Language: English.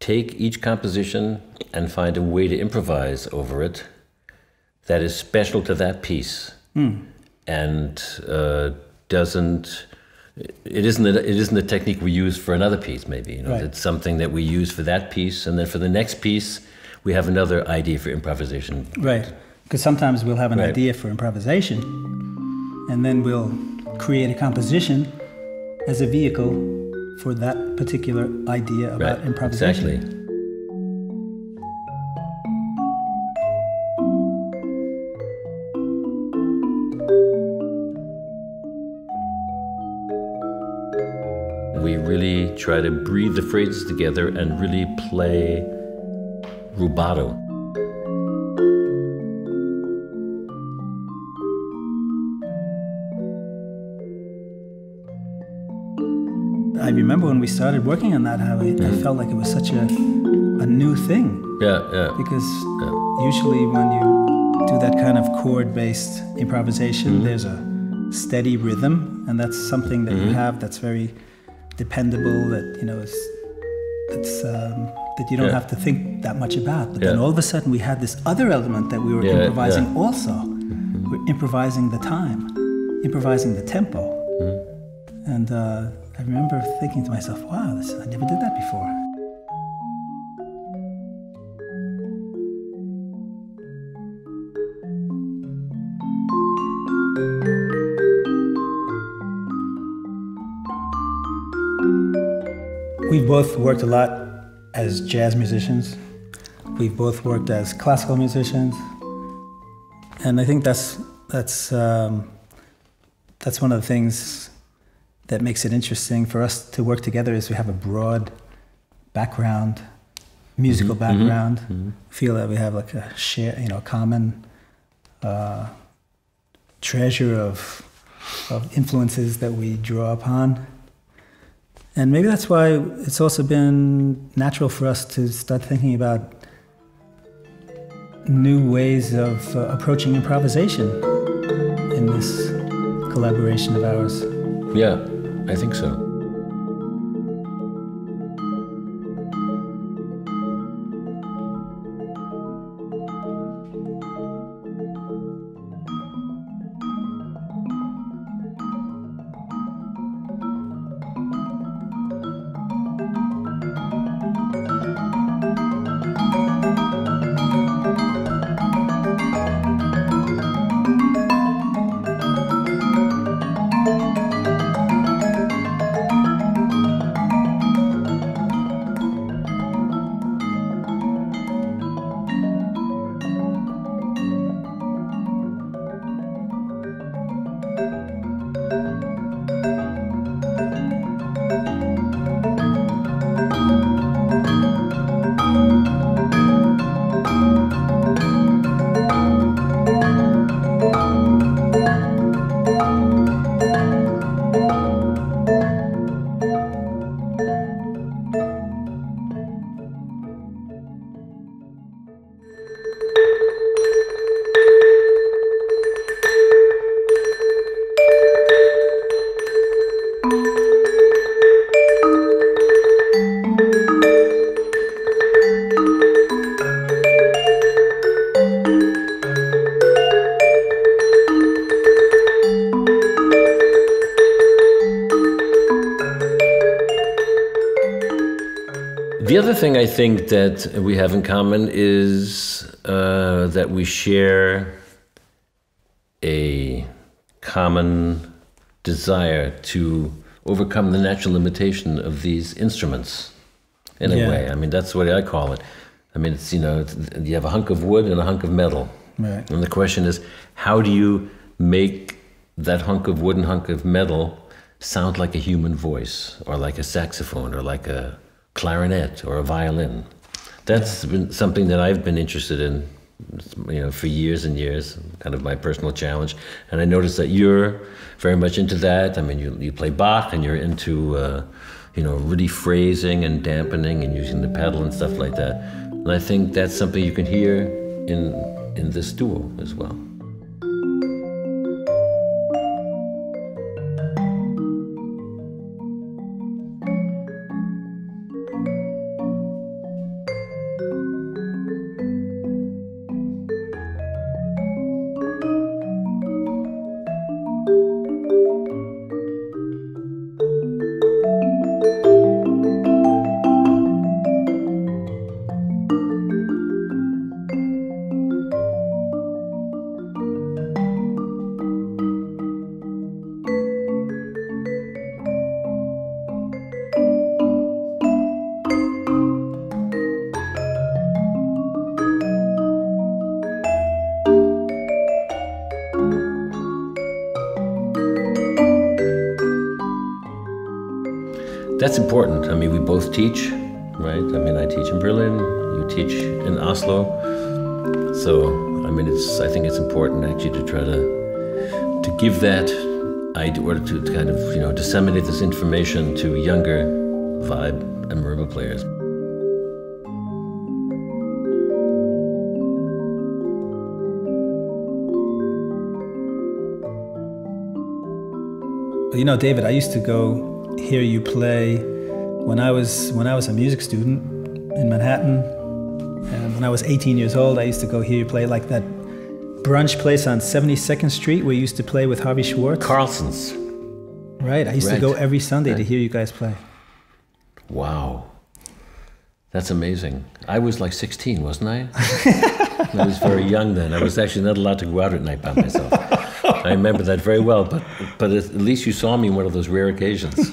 take each composition and find a way to improvise over it that is special to that piece, and it isn't a technique we use for another piece. Maybe Right. It's something that we use for that piece, and then for the next piece we have another idea for improvisation. Right. Because sometimes we'll have an Right. idea for improvisation, and then we'll create a composition as a vehicle for that particular idea about Right. improvisation. Exactly. We really try to breathe the phrases together and really play rubato. I remember when we started working on that, how I felt like it was such a new thing. Yeah. Because usually when you do that kind of chord-based improvisation, there's a steady rhythm, and that's something that you have that's very dependable, that that you don't have to think that much about. But then all of a sudden we had this other element that we were improvising also. We're improvising the time, improvising the tempo. And I remember thinking to myself, wow, I never did that before. We've both worked a lot as jazz musicians. We've both worked as classical musicians. And I think that's one of the things that makes it interesting for us to work together, is we have a broad background, musical background. Feel that we have like a common treasure of influences that we draw upon. And maybe that's why it's also been natural for us to start thinking about new ways of approaching improvisation in this collaboration of ours. Yeah, I think so. The other thing I think that we have in common is that we share a common desire to overcome the natural limitation of these instruments, in a way. I mean, that's what I call it. I mean, it's, you have a hunk of wood and a hunk of metal. Right. And the question is, how do you make that hunk of wood and hunk of metal sound like a human voice, or like a saxophone, or like a clarinet, or a violin? That's been something that I've been interested in, for years and years, kind of my personal challenge. And I noticed that you're very much into that. I mean, you play Bach, and you're into, really phrasing and dampening and using the pedal and stuff like that. And I think that's something you can hear in this duo as well. That's important. I mean, we both teach, right? I mean, I teach in Berlin, you teach in Oslo. So, I mean, I think it's important actually to try to give that, or to kind of, you know, disseminate this information to younger vibe and marimba players. You know, David, I used to go hear you play when I was a music student in Manhattan. And when I was 18 years old, I used to go hear you play like that brunch place on 72nd Street where you used to play with Harvey Schwartz. Carlson's. Right, I used to go every Sunday to hear you guys play. Wow. That's amazing. I was like 16, wasn't I? I was very young then. I was actually not allowed to go out at night by myself. I remember that very well, but at least you saw me on one of those rare occasions.